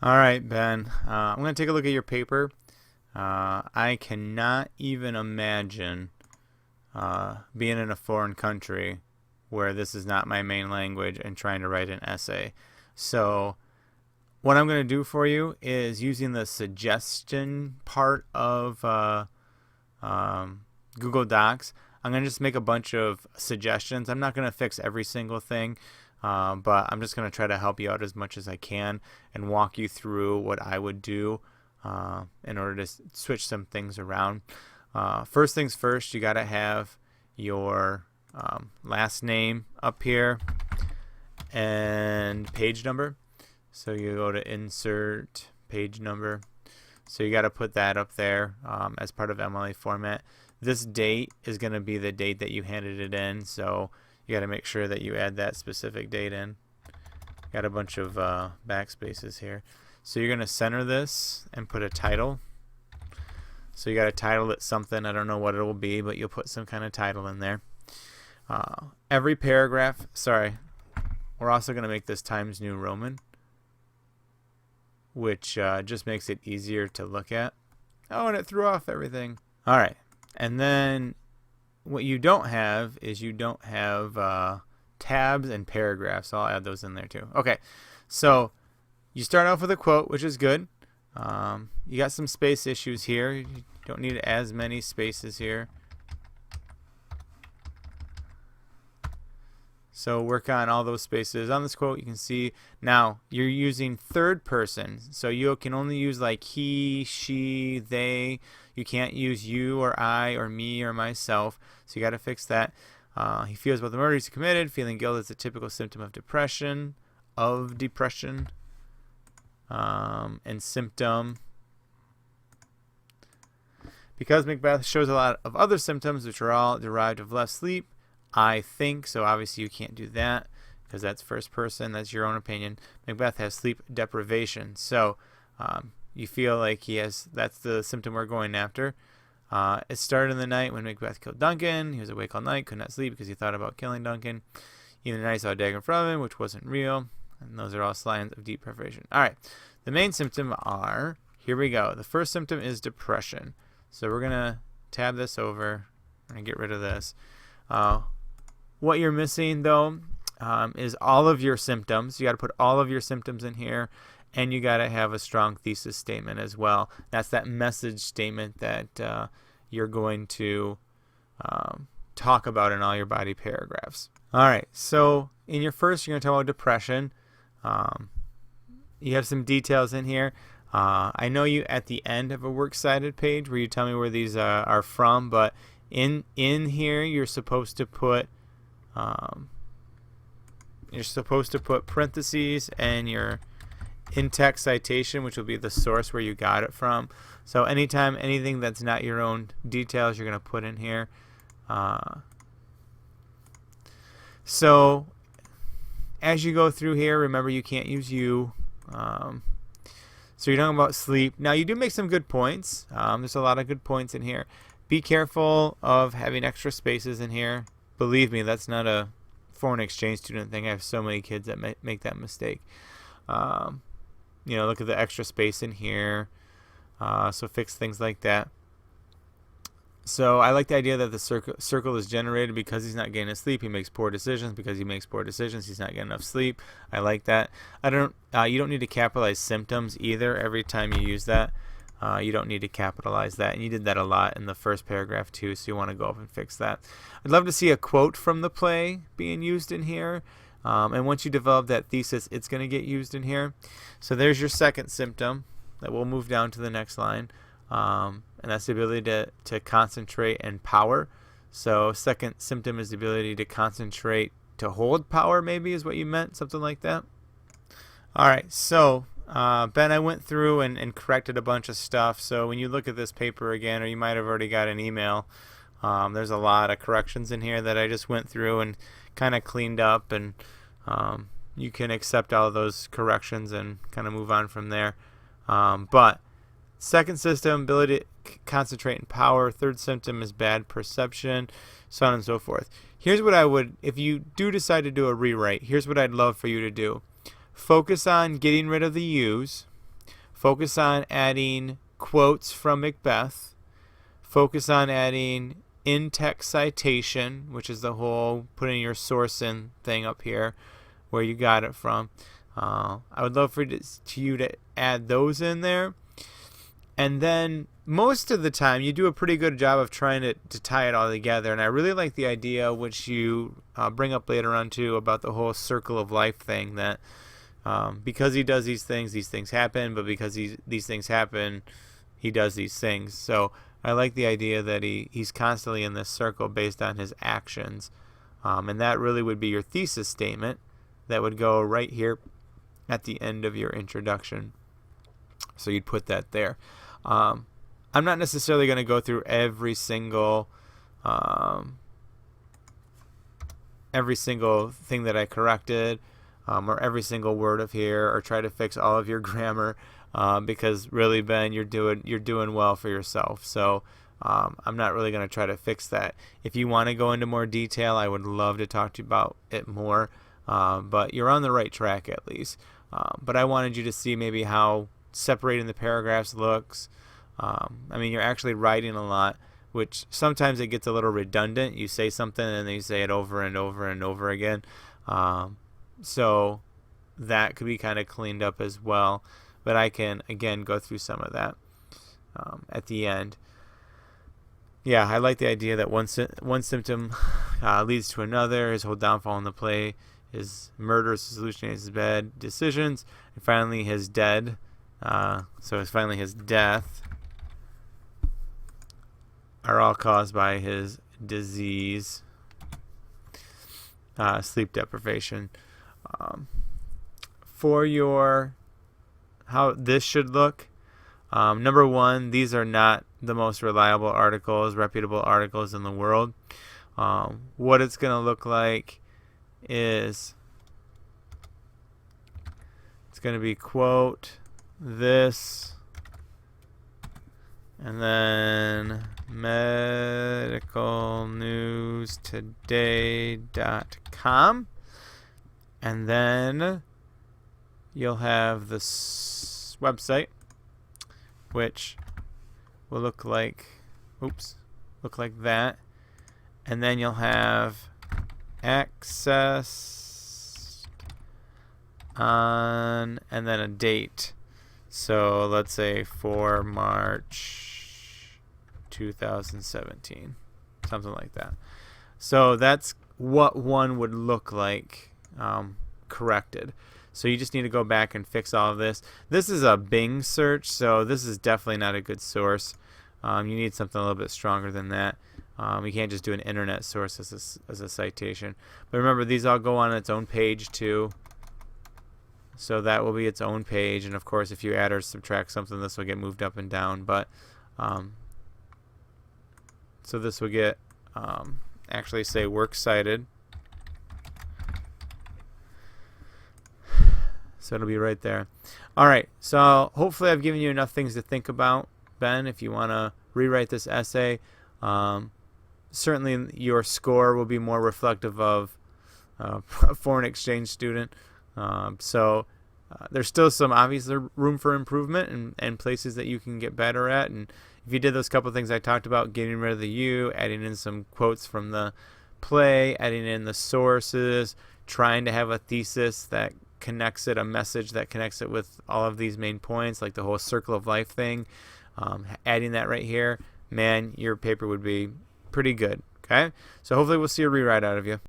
All right, Ben. I'm going to take a look at your paper. I cannot even imagine being in a foreign country where this is not my main language and trying to write an essay. So, what I'm going to do for you is using the suggestion part of Google Docs. I'm going to just make a bunch of suggestions. I'm not going to fix every single thing. But I'm just going to try to help you out as much as I can and walk you through what I would do in order to switch some things around. First things first, you got to have your last name up here and page number. So you go to insert page number. So you got to put that up there as part of MLA format. This date is going to be the date that you handed it in. So you got to make sure that you add that specific date in. Got a bunch of backspaces here. So you're going to center this and put a title. So you got to title it something. I don't know what it will be, but you'll put some kind of title in there. Every paragraph, we're also going to make this Times New Roman, which just makes it easier to look at. Oh, and it threw off everything. All right. And then what you don't have is you don't have tabs and paragraphs. So I'll add those in there too. Okay, so you start off with a quote, which is good. You got some space issues here. You don't need as many spaces here. So work on all those spaces. On this quote, you can see now you're using third person. So you can only use like he, she, they. You can't use you or I or me or myself. So you got to fix that. He feels about the murder he's committed. Feeling guilt is a typical symptom of depression. And symptom. Because Macbeth shows a lot of other symptoms, which are all derived of less sleep. I think, so obviously you can't do that because that's first person. That's your own opinion. Macbeth has sleep deprivation. So you feel like that's the symptom we're going after. It started in the night when Macbeth killed Duncan. He was awake all night, could not sleep because he thought about killing Duncan. Even the night he saw a dagger in front of him, which wasn't real. And those are all signs of deep deprivation. All right. The main symptom are, here we go. The first symptom is depression. So we're going to tab this over. I'm going to get rid of this. What you're missing, though, is all of your symptoms. You got to put all of your symptoms in here. And you got to have a strong thesis statement as well. That's that message statement that you're going to talk about in all your body paragraphs. All right, so in your first, you're going to talk about depression. You have some details in here. I know you at the end of a works cited page where you tell me where these are from, but in here you're supposed to put parentheses and your in-text citation, which will be the source where you got it from. So anytime anything that's not your own details, you're going to put in here. So as you go through here, remember you can't use you. So you're talking about sleep. Now you do make some good points. There's a lot of good points in here. Be careful of having extra spaces in here. Believe me, that's not a foreign exchange student thing. I have so many kids that make that mistake. Look at the extra space in here. So fix things like that. So I like the idea that the circle is generated because he's not getting enough sleep. He makes poor decisions. Because he makes poor decisions, he's not getting enough sleep. I like that. You don't need to capitalize symptoms either every time you use that. You don't need to capitalize that. And you did that a lot in the first paragraph too, so you want to go up and fix that. I'd love to see a quote from the play being used in here. And once you develop that thesis, it's going to get used in here. So there's your second symptom that we'll move down to the next line. And that's the ability to concentrate and power. So second symptom is the ability to concentrate, to hold power, maybe is what you meant, something like that. All right, so Ben, I went through and corrected a bunch of stuff. So when you look at this paper again, or you might have already got an email, there's a lot of corrections in here that I just went through and kind of cleaned up, and you can accept all of those corrections and kind of move on from there. But second symptom, ability to concentrate and power. Third symptom is bad perception, so on and so forth. Here's what I would, if you do decide to do a rewrite, here's what I'd love for you to do. Focus on getting rid of the U's Focus on adding quotes from Macbeth. Focus on adding in-text citation, which is the whole putting your source in thing up here where you got it from. I would love for you to add those in there. And then most of the time you do a pretty good job of trying to tie it all together. And I really like the idea, which you bring up later on too, about the whole circle of life thing, that because he does these things happen, but because these things happen, he does these things. So I like the idea that he's constantly in this circle based on his actions. And that really would be your thesis statement that would go right here at the end of your introduction. So you'd put that there. I'm not necessarily going to go through every single thing that I corrected, or every single word of here, or try to fix all of your grammar, because really, Ben, you're doing well for yourself. So I'm not really going to try to fix that. If you want to go into more detail, I would love to talk to you about it more. But you're on the right track at least. But I wanted you to see maybe how separating the paragraphs looks. I mean, you're actually writing a lot, which sometimes it gets a little redundant. You say something and then you say it over and over and over again. So that could be kind of cleaned up as well. But I can, again, go through some of that at the end. Yeah, I like the idea that one symptom leads to another. His whole downfall in the play, his murders, his hallucinations, his bad decisions, and finally his dead. So it's finally his death are all caused by his disease, sleep deprivation. For your how this should look, number one, these are not the most reliable articles, reputable articles in the world. What it's going to look like is it's going to be quote this, and then medicalnewstoday.com, and then you'll have this website, which will look like that, and then you'll have access on, and then a date. So let's say for March 2017, something like that. So that's what one would look like corrected. So you just need to go back and fix all of this. This is a Bing search, so this is definitely not a good source. You need something a little bit stronger than that. You can't just do an internet source as a citation. But remember, these all go on its own page too. So that will be its own page, and of course if you add or subtract something, this will get moved up and down. But so this will get actually say works cited, so it'll be right there. Alright, so hopefully I've given you enough things to think about, Ben, if you want to rewrite this essay. Certainly your score will be more reflective of a foreign exchange student. So there's still some obvious room for improvement and places that you can get better at. And if you did those couple things I talked about, getting rid of the you, adding in some quotes from the play, adding in the sources, trying to have a thesis that connects it, a message that connects it with all of these main points, like the whole circle of life thing, adding that right here, man, your paper would be pretty good. Okay, so hopefully we'll see a rewrite out of you.